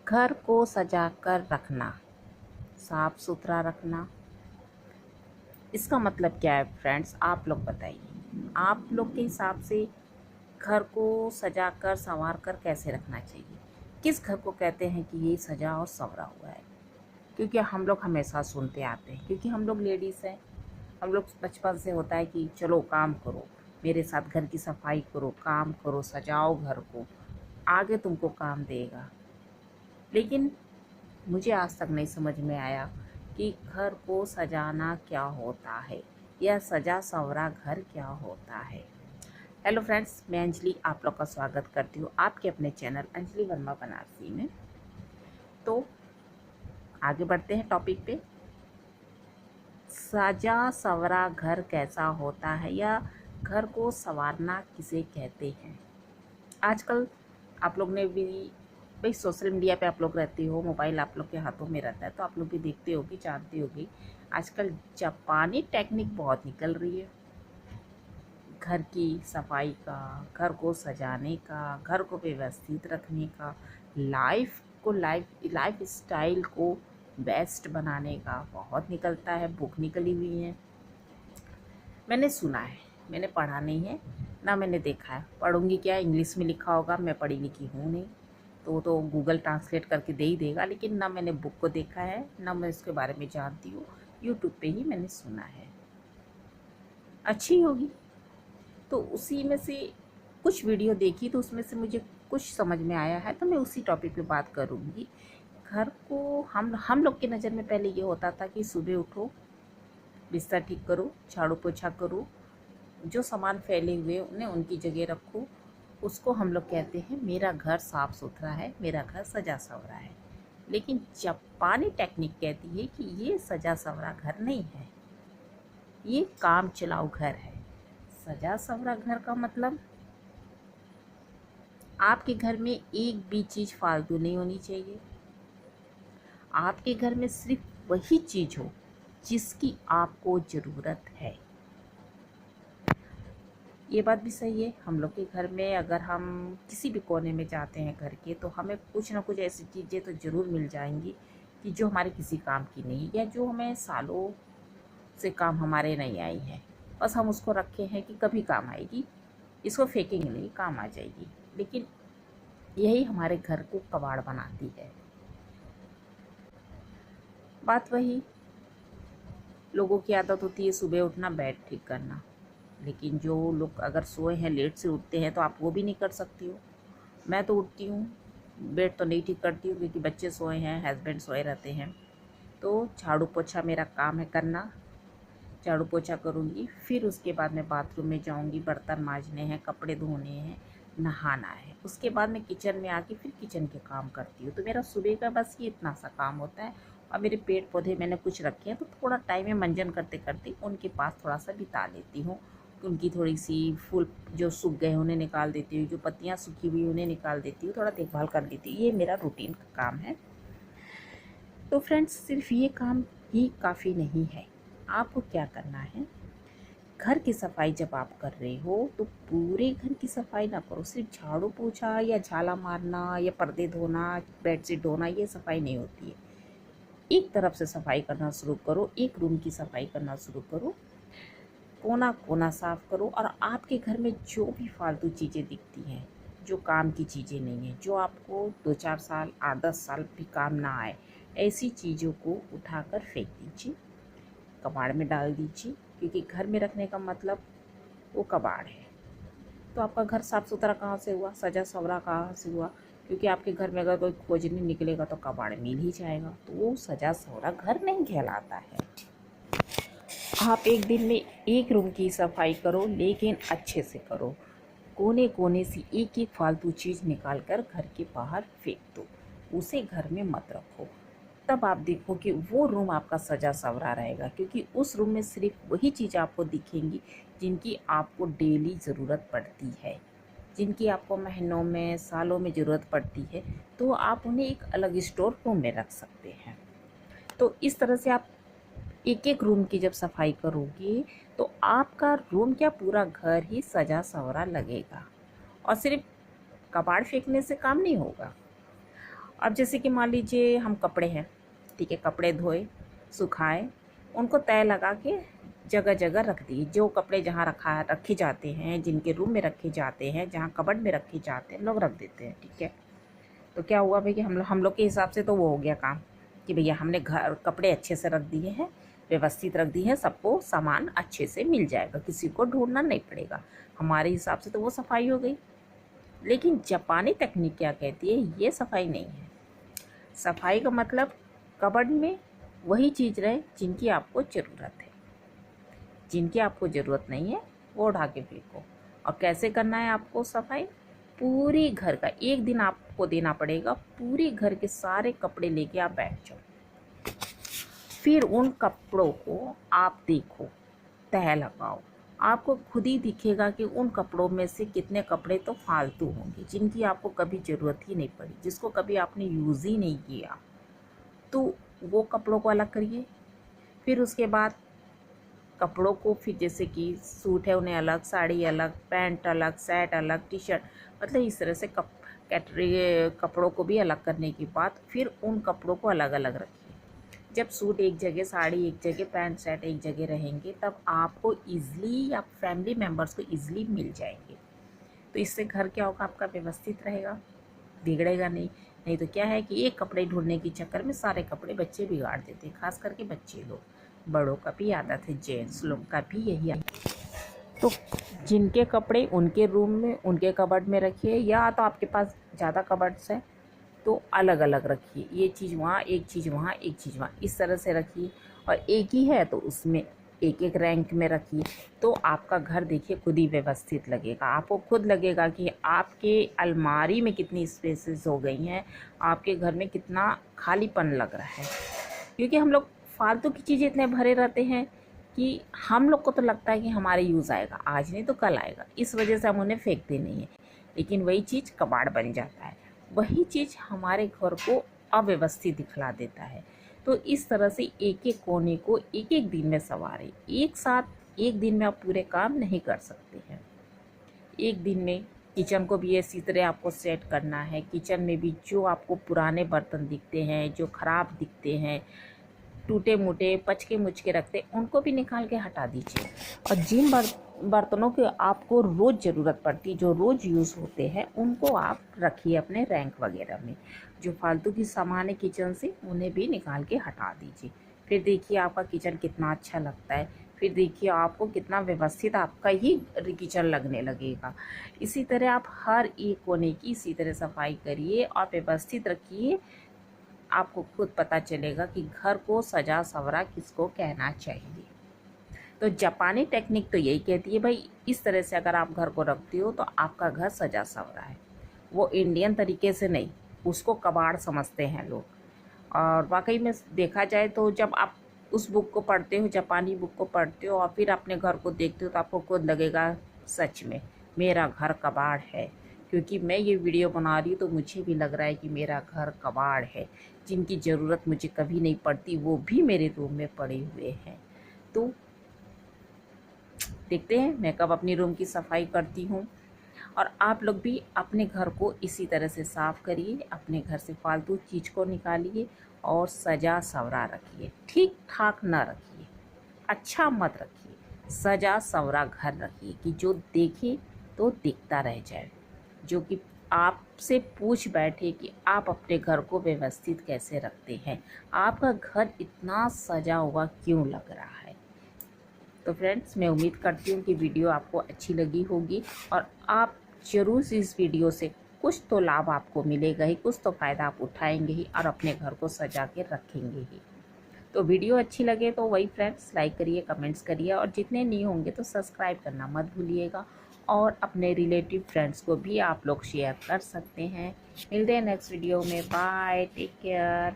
घर को सजाकर रखना, साफ सुथरा रखना, इसका मतलब क्या है फ्रेंड्स? आप लोग बताइए। आप लोग के हिसाब से घर को सजाकर संवार कर कैसे रखना चाहिए? किस घर को कहते हैं कि ये सजा और संवरा हुआ है? क्योंकि हम लोग हमेशा सुनते आते हैं, क्योंकि हम लोग लेडीज़ हैं, हम लोग बचपन से होता है कि चलो काम करो, मेरे साथ घर की सफाई करो, काम करो, सजाओ घर को, आगे तुमको काम देगा। लेकिन मुझे आज तक नहीं समझ में आया कि घर को सजाना क्या होता है या सजा संवरा घर क्या होता है। हेलो फ्रेंड्स, मैं अंजलि आप लोग का स्वागत करती हूँ आपके अपने चैनल अंजलि वर्मा बनारसी में। तो आगे बढ़ते हैं टॉपिक पे। सजा संवरा घर कैसा होता है या घर को संवारना किसे कहते हैं? आजकल आप लोग ने भी भाई सोशल मीडिया पे आप लोग रहते हो, मोबाइल आप लोग के हाथों में रहता है, तो आप लोग भी देखते होगी, जानते होगी आजकल जापानी टेक्निक बहुत निकल रही है घर की सफाई का, घर को सजाने का, घर को व्यवस्थित रखने का, लाइफ स्टाइल को बेस्ट बनाने का बहुत निकलता है, बुक निकली हुई है। मैंने सुना है, मैंने पढ़ा नहीं है, ना मैंने देखा है। पढ़ूंगी क्या, इंग्लिश में लिखा होगा, मैं पढ़ी लिखी हूँ नहीं, तो गूगल ट्रांसलेट करके दे ही देगा। लेकिन ना मैंने बुक को देखा है, ना मैं इसके बारे में जानती हूँ, यूट्यूब पे ही मैंने सुना है। अच्छी होगी, तो उसी में से कुछ वीडियो देखी, तो उसमें से मुझे कुछ समझ में आया है, तो मैं उसी टॉपिक पे बात करूँगी। घर को हम लोग की नज़र में पहले ये होता था कि सुबह उठो, बिस्तर ठीक करो, झाड़ू पोछा करो, जो सामान फैले हुए उन्हें उनकी जगह रखो, उसको हम लोग कहते हैं मेरा घर साफ़ सुथरा है, मेरा घर सजा संवरा है। लेकिन जापानी टेक्निक कहती है कि ये सजा संवरा घर नहीं है, ये काम चलाऊ घर है। सजा संवरा घर का मतलब आपके घर में एक भी चीज़ फालतू नहीं होनी चाहिए। आपके घर में सिर्फ वही चीज़ हो जिसकी आपको ज़रूरत है। ये बात भी सही है। हम लोग के घर में अगर हम किसी भी कोने में जाते हैं घर के, तो हमें कुछ ना कुछ ऐसी चीज़ें तो ज़रूर मिल जाएंगी कि जो हमारे किसी काम की नहीं, या जो हमें सालों से काम हमारे नहीं आई है, बस हम उसको रखे हैं कि कभी काम आएगी, इसको फेंकेंगे नहीं, काम आ जाएगी। लेकिन यही हमारे घर को कबाड़ बनाती है। बात वही, लोगों की आदत होती है सुबह उठना, बेड ठीक करना, लेकिन जो लोग अगर सोए हैं, लेट से उठते हैं, तो आप वो भी नहीं कर सकती हो। मैं तो उठती हूँ, बेड तो नहीं ठीक करती हूँ क्योंकि बच्चे सोए हैं, हस्बैंड सोए रहते हैं। तो झाड़ू पोछा मेरा काम है करना, झाड़ू पोछा करूँगी, फिर उसके बाद मैं बाथरूम में जाऊँगी, बर्तन मांजने हैं, कपड़े धोने हैं, नहाना है। उसके बाद मैं किचन में आके फिर किचन के काम करती हूँ। तो मेरा सुबह का बस ये इतना सा काम होता है। और मेरे पेड़ पौधे मैंने कुछ रखे हैं, तो थोड़ा टाइम में मंजन करते करते उनके पास थोड़ा सा बिता लेती हूँ। उनकी थोड़ी सी फूल जो सूख गए उन्हें निकाल देती हूँ, जो पत्तियाँ सूखी हुई उन्हें निकाल देती हूँ, थोड़ा देखभाल कर देती हूँ। ये मेरा रूटीन का काम है। तो फ्रेंड्स, सिर्फ ये काम ही काफ़ी नहीं है। आपको क्या करना है, घर की सफाई जब आप कर रहे हो तो पूरे घर की सफाई ना करो। सिर्फ झाड़ू पोछा या झाला मारना या पर्दे धोना, बेडशीट धोना, ये सफाई नहीं होती है। एक तरफ से सफाई करना शुरू करो, एक रूम की सफाई करना शुरू करो, कोना कोना साफ करो। और आपके घर में जो भी फालतू चीज़ें दिखती हैं, जो काम की चीज़ें नहीं हैं, जो आपको 2-4 साल 8-10 साल भी काम ना आए, ऐसी चीज़ों को उठाकर फेंक दीजिए, कबाड़ में डाल दीजिए। क्योंकि घर में रखने का मतलब वो कबाड़ है। तो आपका घर साफ़ सुथरा कहाँ से हुआ, सजा संवरा कहाँ से हुआ? क्योंकि आपके घर में अगर कोई खोजने निकलेगा तो कबाड़ मिल ही जाएगा, तो वो सजा संवरा घर नहीं कहलाता है। आप एक दिन में एक रूम की सफाई करो, लेकिन अच्छे से करो। कोने कोने से एक एक फालतू चीज़ निकाल कर घर के बाहर फेंक दो, उसे घर में मत रखो। तब आप देखो कि वो रूम आपका सजा संवरा रहेगा, क्योंकि उस रूम में सिर्फ वही चीज़ आपको दिखेंगी जिनकी आपको डेली ज़रूरत पड़ती है, जिनकी आपको महीनों में, सालों में ज़रूरत पड़ती है। तो आप उन्हें एक अलग स्टोर रूम में रख सकते हैं। तो इस तरह से आप एक एक रूम की जब सफाई करोगे, तो आपका रूम क्या, पूरा घर ही सजा संवरा लगेगा। और सिर्फ कबाड़ फेंकने से काम नहीं होगा। अब जैसे कि मान लीजिए हम कपड़े हैं, ठीक है, कपड़े धोए, सुखाए, उनको तय लगा के जगह जगह रख दिए। जो कपड़े जहाँ रखे जाते हैं, जिनके रूम में रखे जाते हैं, जहाँ कबर्ड में रखे जाते हैं, लोग रख देते हैं, ठीक है। तो क्या हुआ भाई कि हम लोग के हिसाब से तो वो हो गया काम कि भैया हमने घर कपड़े अच्छे से रख दिए हैं, व्यवस्थित रख दिए हैं, सबको सामान अच्छे से मिल जाएगा, किसी को ढूंढना नहीं पड़ेगा। हमारे हिसाब से तो वो सफाई हो गई। लेकिन जापानी तकनीक क्या कहती है, ये सफाई नहीं है। सफाई का मतलब कबर्ड में वही चीज़ रहे जिनकी आपको ज़रूरत है, जिनकी आपको ज़रूरत नहीं है वो उठा के फेंको। और कैसे करना है आपको सफाई, पूरी घर का एक दिन आपको देना पड़ेगा, पूरी घर के सारे कपड़े लेके आप बैठ जाओ, फिर उन कपड़ों को आप देखो, तह लगाओ। आपको खुद ही दिखेगा कि उन कपड़ों में से कितने कपड़े तो फालतू होंगे, जिनकी आपको कभी ज़रूरत ही नहीं पड़ी, जिसको कभी आपने यूज़ ही नहीं किया। तो वो कपड़ों को अलग करिए। फिर उसके बाद कपड़ों को, फिर जैसे कि सूट है उन्हें अलग, साड़ी अलग, पैंट अलग, शर्ट अलग, टी शर्ट, मतलब इस तरह से कैटरी कपड़ों को भी अलग करने के बाद फिर उन कपड़ों को अलग अलग रखिए। जब सूट एक जगह, साड़ी एक जगह, पैंट शर्ट एक जगह रहेंगे, तब आपको ईज़िली, आप फैमिली मेम्बर्स को ईज़िली मिल जाएंगे। तो इससे घर क्या होगा, आपका व्यवस्थित रहेगा, बिगड़ेगा नहीं। नहीं तो क्या है कि एक कपड़े ढूंढने के चक्कर में सारे कपड़े बच्चे बिगाड़ देते हैं, खास करके बच्चे लोग। बड़ों का भी आदत है, जेंट्स लोग का भी यही आदत। तो जिनके कपड़े उनके रूम में, उनके कबर्ड में रखिए, या तो आपके पास ज़्यादा कबर्ड्स है तो अलग अलग रखिए, ये चीज़ वहाँ, एक चीज़ वहाँ, एक चीज़ वहाँ, इस तरह से रखिए। और एक ही है तो उसमें एक एक रैंक में रखिए। तो आपका घर देखिए खुद ही व्यवस्थित लगेगा, आपको खुद लगेगा कि आपके अलमारी में कितनी स्पेसेस हो गई हैं, आपके घर में कितना खालीपन लग रहा है। क्योंकि हम लोग फालतू की चीज़ें इतने भरे रहते हैं कि हम लोग को तो लगता है कि हमारे यूज़ आएगा, आज नहीं तो कल आएगा, इस वजह से हम उन्हें फेंकते नहीं हैं। लेकिन वही चीज़ कबाड़ बन जाता है, वही चीज़ हमारे घर को अव्यवस्थित दिखला देता है। तो इस तरह से एक एक कोने को एक एक दिन में संवारें। एक साथ एक दिन में आप पूरे काम नहीं कर सकते हैं। एक दिन में किचन को भी इसी तरह आपको सेट करना है। किचन में भी जो आपको पुराने बर्तन दिखते हैं, जो ख़राब दिखते हैं, टूटे मुटे पचके मुचके रखते, उनको भी निकाल के हटा दीजिए। और जिन बर्तनों की आपको रोज़ ज़रूरत पड़ती, जो रोज़ यूज़ होते हैं, उनको आप रखिए अपने रैंक वगैरह में। जो फालतू की सामान है किचन से, उन्हें भी निकाल के हटा दीजिए। फिर देखिए आपका किचन कितना अच्छा लगता है, फिर देखिए आपको कितना व्यवस्थित आपका ही किचन लगने लगेगा। इसी तरह आप हर एक कोने की इसी तरह सफाई करिए और व्यवस्थित रखिए। आपको खुद पता चलेगा कि घर को सजा सवरा किसको कहना चाहिए। तो जापानी टेक्निक तो यही कहती है भाई, इस तरह से अगर आप घर को रखते हो तो आपका घर सजा सवरा है। वो इंडियन तरीके से नहीं, उसको कबाड़ समझते हैं लोग। और वाकई में देखा जाए तो जब आप उस बुक को पढ़ते हो, जापानी बुक को पढ़ते हो, और फिर अपने घर को देखते हो, तो आपको खुद लगेगा सच में मेरा घर कबाड़ है। क्योंकि मैं ये वीडियो बना रही हूँ तो मुझे भी लग रहा है कि मेरा घर कबाड़ है, जिनकी ज़रूरत मुझे कभी नहीं पड़ती वो भी मेरे रूम में पड़े हुए हैं। तो देखते हैं मैं कब अपनी रूम की सफाई करती हूँ। और आप लोग भी अपने घर को इसी तरह से साफ़ करिए, अपने घर से फालतू चीज़ को निकालिए और सजा सवरा रखिए। ठीक ठाक ना रखिए, अच्छा मत रखिए, सजा सवरा घर रखिए कि जो देखे तो दिखता रह जाए, जो कि आपसे पूछ बैठे कि आप अपने घर को व्यवस्थित कैसे रखते हैं, आपका घर इतना सजा हुआ क्यों लग रहा है। तो फ्रेंड्स, मैं उम्मीद करती हूँ कि वीडियो आपको अच्छी लगी होगी और आप ज़रूर से इस वीडियो से कुछ तो लाभ आपको मिलेगा ही, कुछ तो फ़ायदा आप उठाएंगे ही और अपने घर को सजा के रखेंगे ही। तो वीडियो अच्छी लगे तो वही फ्रेंड्स, लाइक करिए, कमेंट्स करिए, और जितने नहीं होंगे तो सब्सक्राइब करना मत भूलिएगा। और अपने रिलेटिव फ्रेंड्स को भी आप लोग शेयर कर सकते हैं। मिलते हैं नेक्स्ट वीडियो में। Bye, take care.